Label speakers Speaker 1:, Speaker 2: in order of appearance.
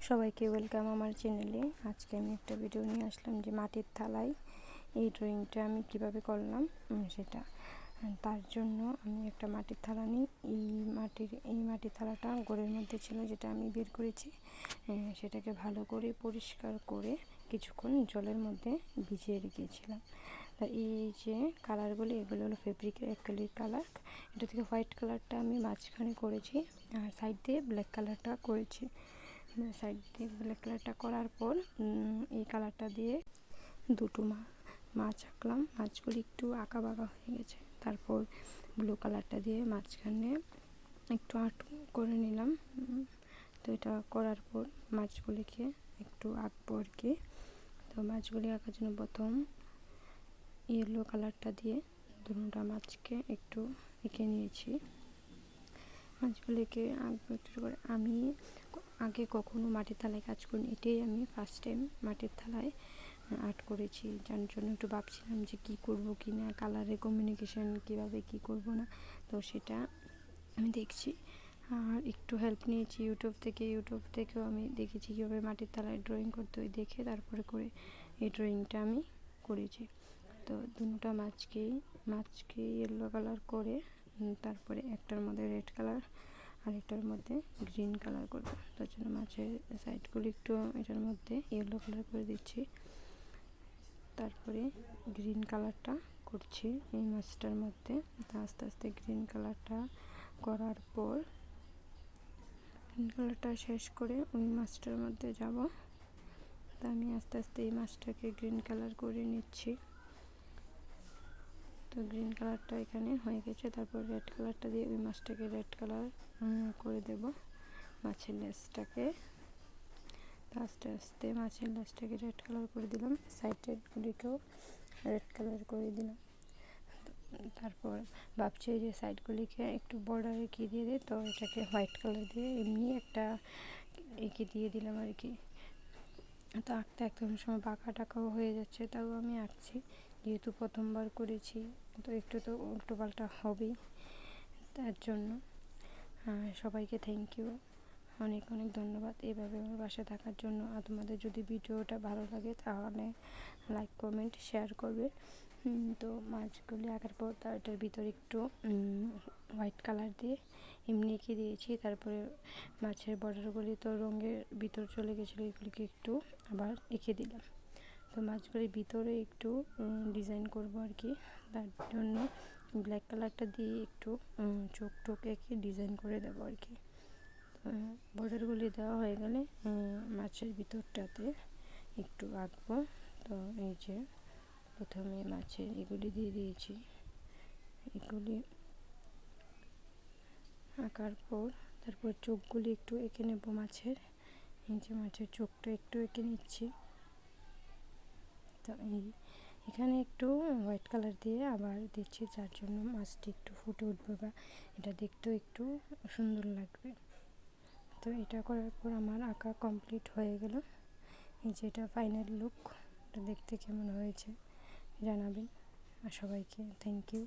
Speaker 1: সবাইকে ওয়েলকাম আমার চ্যানেলে। আজকে আমি একটা ভিডিও নিয়ে আসলাম যে মাটির থালায় এই ড্রয়িংটা আমি কিভাবে করলাম সেটা। তার জন্য আমি একটা মাটির থালা নিই। এই মাটির থালাটা ঘরের মধ্যে ছিল, যেটা আমি বের করেছি। সেটাকে ভালো করে পরিষ্কার করে কিছুক্ষণ জলের মধ্যে ভিজিয়ে রেখেছিলাম। এই যে কালারগুলি, এগুলো হলো ফেব্রিকের অ্যাক্রিলিক কালার। এটা থেকে হোয়াইট কালারটা আমি মাঝখানে করেছি আর সাইড দিয়ে ব্ল্যাক কালারটা করেছি। সাইড দিয়ে ব্ল্যাক কালারটা করার পর এই কালারটা দিয়ে দুটো মাছ আঁকলাম। মাছগুলি একটু আঁকা বাঁকা হয়ে গেছে। তারপর ব্লু কালারটা দিয়ে মাঝখানে একটু আর্ট করে নিলাম। তো এটা করার পর মাছগুলিকে একটু আঁকবো আর কি। তো মাছগুলি আঁকার জন্য প্রথম ইয়েলো কালারটা দিয়ে দুটো মাছকে একটু এঁকে নিয়েছি। মাছগুলিকে আঁকবো একটু করে। আমি আগে কখনো মাটির থালায় কাজ করিনি, এটাই আমি ফার্স্ট টাইম মাটির থালায় আর্ট করেছি। যার জন্য একটু ভাবছিলাম যে কী করব কি না, কালারের কমিউনিকেশান কীভাবে কী করব না। তো সেটা আমি দেখছি আর একটু হেল্প নিয়েছি ইউটিউব থেকেও আমি দেখেছি কীভাবে মাটির থালায় ড্রয়িং করতে হয়, দেখে তারপরে করে এই ড্রয়িংটা আমি করেছি। তো দুটো মাছকে ইয়েলো কালার করে তারপরে একটার মধ্যে রেড কালার আর একটার মধ্যে গ্রিন কালার করবো। তার জন্য মাছের সাইডগুলো একটু এটার মধ্যে ইয়েলো কালার করে দিচ্ছি। তারপরে গ্রিন কালারটা করছি এই মাছটার মধ্যে। আস্তে আস্তে গ্রিন কালারটা করার পর গ্রিন কালারটা শেষ করে ওই মাছটার মধ্যে যাব। তা আমি আস্তে আস্তে এই মাছটাকে গ্রিন কালার করে নিচ্ছি। তো গ্রিন কালারটা এখানে হয়ে গেছে। তারপর রেড কালারটা দিয়ে ওই মাছটাকে রেড কালার করে দেব। মাছের লেজটাকে আস্তে আস্তে মাছের লেজটাকে রেড কালার করে দিলাম, সাইডগুলিকেও রেড কালার করে দিলাম। তারপর ভাবছি যে সাইডগুলিকে একটু বর্ডার এঁকে দিয়ে দিই, তো এটাকে হোয়াইট কালার দিয়ে এমনি একটা এঁকে দিয়ে দিলাম আর কি। তো আঁকতে অনেক সময় বাঁকা টাকাও হয়ে যাচ্ছে, তাও আমি আঁকছি যেহেতু প্রথমবার করেছি। তো একটু তো উল্টো পাল্টা হবেই, তার জন্য সবাইকে থ্যাংক ইউ, অনেক অনেক ধন্যবাদ এইভাবে আমার পাশে থাকার জন্য। আর তোমাদের যদি ভিডিওটা ভালো লাগে তাহলে লাইক কমেন্ট শেয়ার করবে। তো মাছগুলি আঁকার পর এটার ভিতরে একটু হোয়াইট কালার দিয়ে এমনি এঁকে দিয়েছি। তারপরে মাছের বর্ডারগুলি তো রঙের ভিতর চলে গেছিলো, এগুলিকে একটু আবার এঁকে দিলাম। তো মাছগুলির ভিতরে একটু ডিজাইন করব আর কি। তার জন্য ব্ল্যাক কালারটা দিয়ে একটু চোখ এঁকে ডিজাইন করে দেবো আর কি। বর্ডারগুলি দেওয়া হয়ে গেলে মাছের ভিতরটাতে একটু আঁকবো। তো এই যে প্রথমে মাছের এগুলি দিয়ে দিয়েছি। এগুলি আঁকার পর তারপর চোখগুলি একটু এঁকে নেব মাছের। এই যে মাছের চোখটা একটু এঁকে নিচ্ছি। তো এখানে একটু হোয়াইট কালার দিয়ে আবার দিচ্ছি, যার জন্য মাছটি একটু ফুটে উঠবে বা এটা দেখতেও একটু সুন্দর লাগবে। তো এটা করার পর আমার আঁকা কমপ্লিট হয়ে গেল। এই যে এটা ফাইনাল লুক, এটা দেখতে কেমন হয়েছে জানাবেন। আর সবাইকে থ্যাংক ইউ।